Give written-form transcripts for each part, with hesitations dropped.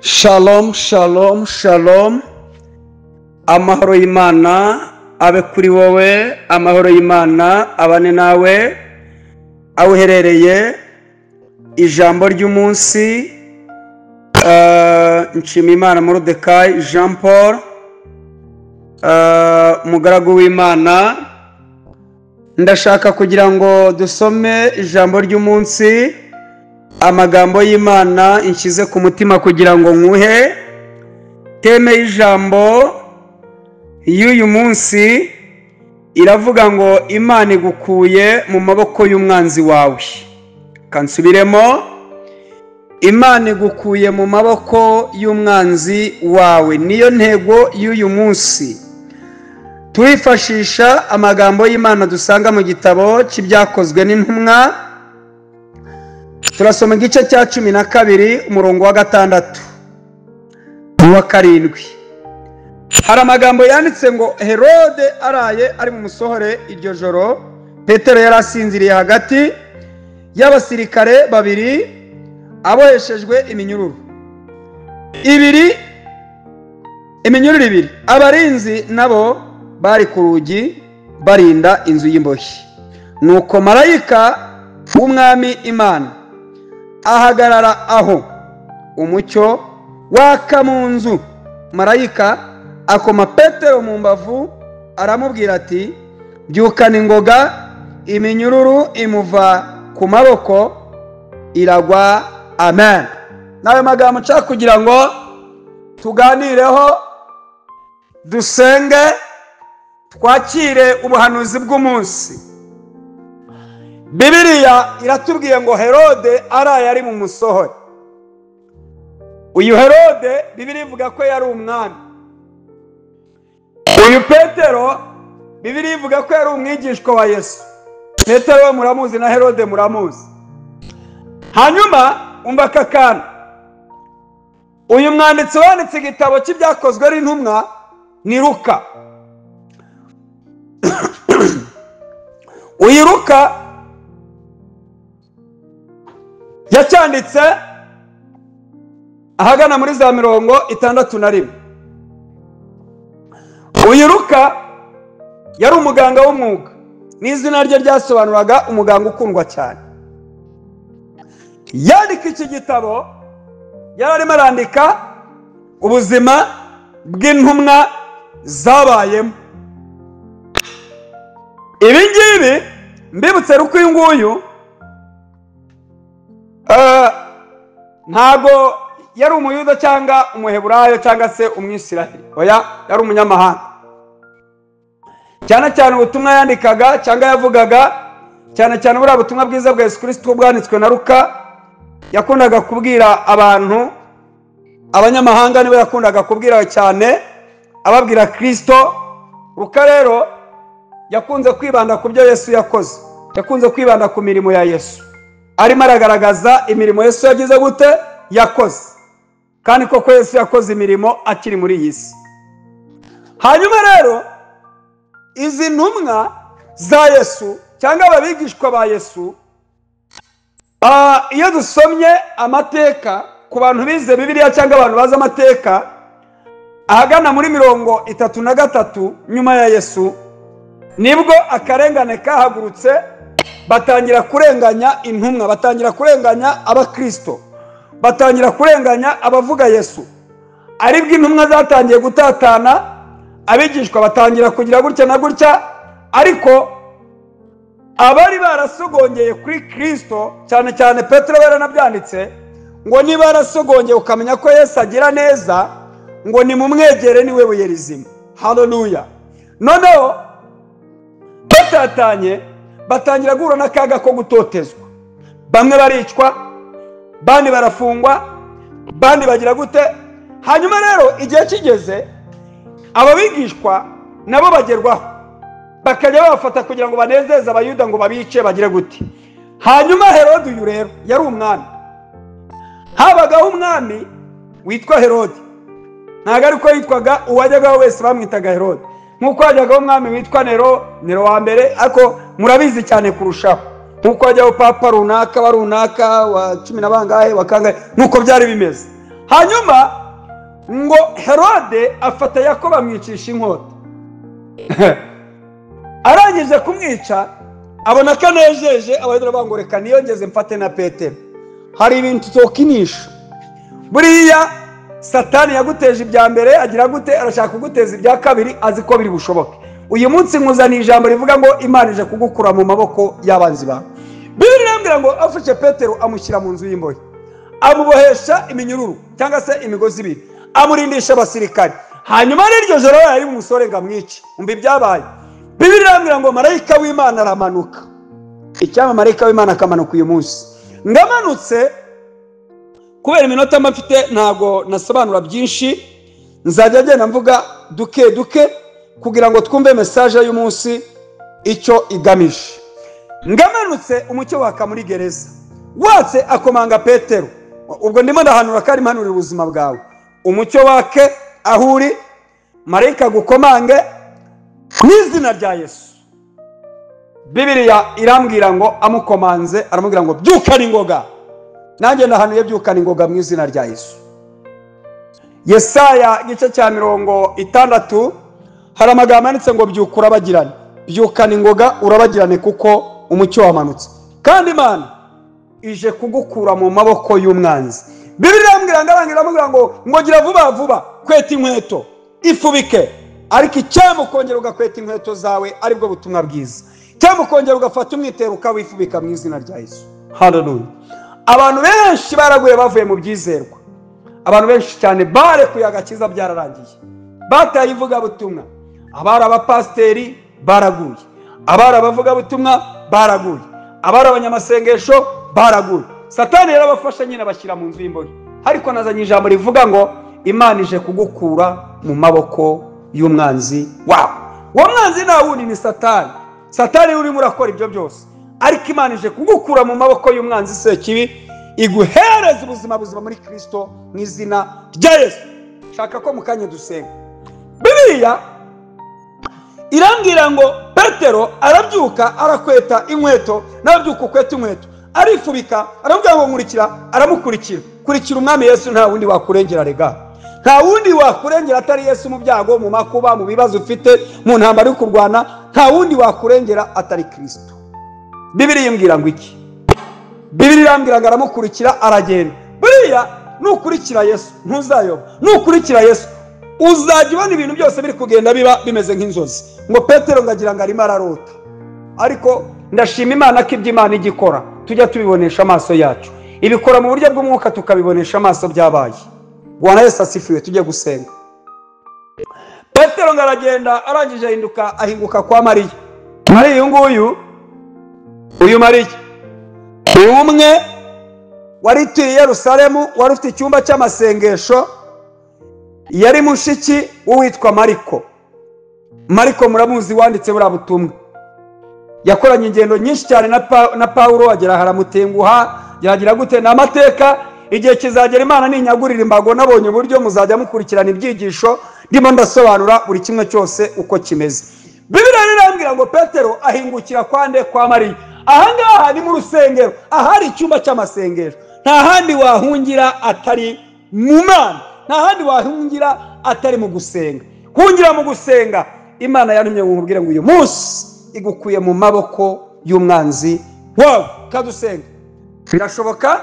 Shalom, shalom, shalom. Amahoro y'Imana abe kuri wowe, amahoro y'Imana abane nawe, aho uherereye. Ijambo ry'umunsi, Nshimiyimana Moridekayi Jean Paul, umugaragu w'Imana. Ndashaka kugira ngo dusome ijambo ry'umunsi, amagambo y'Imana inshyize ku mutima kugira ngo nkuhe. Teme y'ijambo y'uyu munsi iravuga ngo Imana igukuye mu maboko y'umwanzi wawe. Kansubiremo, Imana igukuye mu maboko y'umwanzi wawe. Niyo ntego y'uyu munsi. Turifashisha amagambo y'Imana dusanga mu gitabo cy'ibyakozwe n'intumwa. Turasoma igice cya 12 umurongo wa 6 n'uwa 7. Hari amagambo yanditse ngo Herode araye ari mu musohore iryo joro, Petero yari asinziriye hagati y'abasirikare babiri aboheshejwe iminyururu ibiri. Abarinzi nabo bari ku rugi barinda inzu y'imbohe. Nuko marayika w'umwami Imana ahagarara aho, umucyo waka mu nzu. Marayika akoma Petero mu mbavu aramubwira ati, byukana ingoga. Iminyururu imuva ku maboko iragwa. Amen. Nawe magambo nshaka kugira ngo tuganireho, dusenge, twakire ubuhanuzi bw'umunsi. Bibiliya iratubwiye ngo Herode araye ari mu musohore. Uyu Herode Bibiliya ivuga ko yari umwami. Uyu Petero Bibiliya ivuga ko yari umwigishwa wa Yesu. Petero we muramuzi na Herode muramuzi. Hanyuma umva kakana, uyu mwanditsi wanditse igitabo cy'ibyakozwe n'intumwa ni Luka. Uyu Luka yacyanditse ahagana muri za 61. Uyu Luka yari umuganga w'umwuga, n'izina rye ryasobanuraga umuganga ukundwa cyane. Yandika iki gitabo yari arimo arandika ubuzima bw'intumwa zabayemo. Ibi ngibi mbibutse Luka uyu nguyu ntago yari umuyuda cyangwa umuheburayo cyangwa se umwisiraheli. Oya, yari umunyamahanga. Cyane cyane ubutumwa yandikaga cyangwa yavugaga, cyane cyane buriya butumwa bwiza bwa Yesu Kristo bwanditswe na Luka, yakundaga kubwira abantu, abanyamahanga nibo yakundaga kubwira cyane, ababwira Kristo. Luka rero yakunze kwibanda ku byo Yesu yakoze, yakunze kwibanda ku mirimo ya Yesu, arimo aragaragaza imirimo Yesu yagize gute, yakoze. Kandi koko Yesu yakoze imirimo akiri muri iyi si. Hanyuma rero izi ntumwa za Yesu cyangwa ababigishwa ba Yesu, iyo dusomye amateka ku bantu bize Bibiliya cyangwa abantu bazi amateka, ahagana muri 33 nyuma ya Yesu nibwo akarengane kahagurutse, batangira kurenganya intumwa, batangira kurenganya abakristo, batangira kurenganya abavuga Yesu. Aribwo intumwa zatangiye gutatana, abigishwa batangira kugira gutya na gutya. Ariko abari barasogongeye kuri Kristo, cyane cyane Petero yaranabyanditse ngo niba barasogongeye ukamenya ko Yesu agira neza, ngo ni mumwegere niwe buye rizima. Haleluya. Noneho batatanye, batangira guhura n'akaga ko gutotezwa. Bamwe baricwa, bandi barafungwa, bandi bagira gute. Hanyuma rero igihe kigeze, ababigishwa nabo bagerwaho, bakajya babafata kugira ngo banezeze abayuda ngo babice bagire gute. Hanyuma Herode uyu rero yari umwami. Habagaho umwami witwa Herode. Ntago ariko yitwaga uwajyagaho wese bamwitaga Herode, nkuko hajyagaho umwami witwa Nero wa mbere, ariko murabizi cyane kurushaho. nkuko hajyaho papa runaka wa runaka wa 10 na bangahe wakangahe, nuko byari bimeze. Hanyuma ngo Herode afata Yakobo amwicisha inkota. Arangije kumwica, abona ko anejeje, abayuda bangoreka niyongeze mfate na Petero. Hari ibintu tokinisha. Buriya Satani yaguteje ibya mbere, agira gute arashaka kuguteza ibya kabiri, azi ko biri bushoboke. Uyu munsi nkuzaniye ijambo rivuga ngo Imana ije kugukura mu maboko y'abanzi bawe. Bibiri irambwira ngo afashe Petero amushyira mu nzu y'imbohe, amubohesha iminyururu cyangwa se imigozi ibiri, amurindisha abasirikari. Hanyuma n'iryo joro yari umusore ngo amwice. Umva ibyabaye. Bibiri irambwira ngo marayika w'Imana aramanuka. Icyama marayika w'Imana akamanuka uyu munsi. Ngamanutse kubera iminota mfite ntago nasobanura byinshi, nzajya agenda mvuga duke duke kugira ngo twumve message y'umunsi icyo igamije. Ngamanutse umucyo waka muri gereza, watse akomanga Petero. Ubwo ndimo ndahanura kandi mpanurira ubuzima bwawe. Umucyo wake ahuri, marayika gukomange n'izina rya Yesu. Bibiliya irambwira ngo amukomanze, aramubwira ngo byukana ingoga. Nanjye ndahanuye byukana ingoga mu izina rya Yesu. Yesaya gice cya 60 hari amagambo yanditse ngo byukura bagirane. Byukana ingoga urabagirane kuko umucyo wamanutse. Kandi Imana ije kugukura mu maboko y'umwanzi. Bibiliya irambwira ngo gira vuba vuba kweta inkweto ifubike, ariko icyambo kongera ugakweta inkweto zawe aribwo butumwa bwiza. Cyambo kongera ugafata umwitero ukawifubika mu izina rya Yesu. Hallelujah. Abantu benshi baraguye bavuye mu byizerwa. Abantu benshi cyane barekuye agakiza byararangiye. Bataye ivuga butumwa. Abari abapasteri baraguye. Abari abavuga butumwa baraguye. Abari abanyamasengesho baraguye. Satani yarabafasha nyine bashyira mu nzu y'imbohe. Ariko nazanye ijambo rivuga ngo Imana ije kugukura mu maboko y'umwanzi wawe. Uwo mwanzi nta wundi ni Satani. Satani uri murakora ibyo byose. Ariko Imana ije kugukura mu maboko y'umwanzi Sekibi, iguhereza ubuzima muri Kristo mu izina rya Yesu. Shaka ko mukanye dusenga. Bibiliya irambwira ngo Petero arabyuka arakweta inkweto, nabyuka kweta inkweto arifubika, aramubwira ngo nkurikira, aramukurikira. Kurikira umwami Yesu, nta wundi wakurengera rega. Nta wundi wakurengera atari Yesu mu byago, mu makuba, mu bibazo ufite, mu ntambara yo kurwana, nta wundi wakurengera atari Kristo. Bibiliya imbwira ngo iki? Bibiliya irambwira ngo aramukurikira aragenda. Buriya nukurikira Yesu ntuzayoba. Nukurikira Yesu uzajya ubona ibintu byose biri kugenda biba bimeze nk'inzozi. Ngo Petero ngagira ngo arimo ararota. Ariko ndashima Imana ko ibyo Imana igikora tujya tubibonesha amaso yacu. Ibikora mu buryo bw'umwuka tukabibonesha amaso byabaye. Bwana Yesu asifiwe. Tujye gusenga. Petero ngaragenda arangije ahinguka kwa Mariya. Mariya uyu Mariya umwe wari tuye Yerusalemu, wari ufite icyumba cy'amasengesho, yari mushiki witwa Mariko. Mariko muramuzi wanditse buriya butumwa. Yakoranye ingendo nyinshi cyane na Paulo, agera haramutenguha, yagira gute n'amateka. Igihe kizagera Imana ninyagurira imbago, nabonye uburyo muzajya mukurikirana ibyigisho ndimo ndasobanura buri kimwe cyose uko kimeze. Bibiliya irambwira ngo Petero ahingukira kwa Mariya. Ahangaha ni mu rusengero, ahari icyumba cy'amasengesho. Nta handi wahungira atari mu Mana, nta handi wahungira atari mu gusenga. Hungira mu gusenga. Imana yantumye ngo nkubwire ngo uyu munsi igukuye mu maboko y'umwanzi wawe. Kadusenga. Birashoboka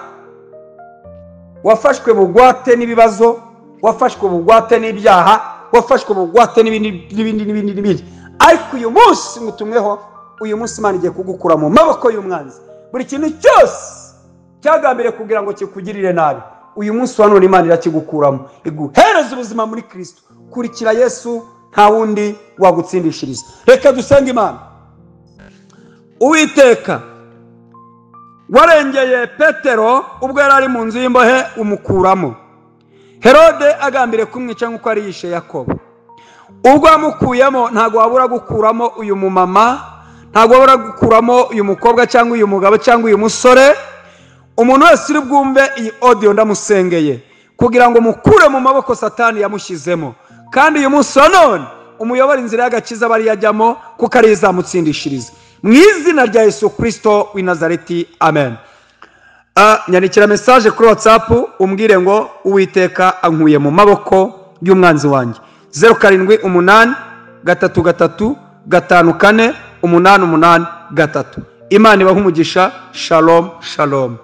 wafashwe bugwate n'ibibazo, wafashwe bugwate n'ibyaha, wafashwe bugwate n'ibindi. Ariko uyu munsi mutumweho, uyu munsi Imana igiye kugukura mu maboko y'umwanzi. Buri kintu cyose cyagambiriye kugira ngo kikugirire nabi, uyu munsi wa none Imana irakigukuramo, iguhereza ubuzima muri Kristo. Kurikira Yesu, nta wundi wagutsindishiriza. Reka dusenge Imana. Uwiteka, warengeye Petero ubwo yari ari mu nzu y'imbohe umukuramo. Herode agambire kumwica nk'uko ari yishe Yakobo. Ubwo amukuyemo ntago wabura gukuramo uyu mumama, ntago wabura gukuramo uyu mukobwa cyangwa uyu mugabo cyangwa uyu musore. Umuntu wese uri bwumve iyi audio ndamusengeye kugira ngo mukure mu maboko Satani yamushyizemo. Kandi uyu munsi wa none umuyobora inzira y'agakiza bari yajyamo kuko ari izamutsindishiriza. mu izina rya Yesu Kristo w'i Nazareti, amen. Nyandikira message kuri WhatsApp umbwire ngo Uwiteka ankuye mu maboko y'umwanzi wanjye. 078 3 3 5 4 8 8 3. Imana ibahe umugisha. Shalom shalom.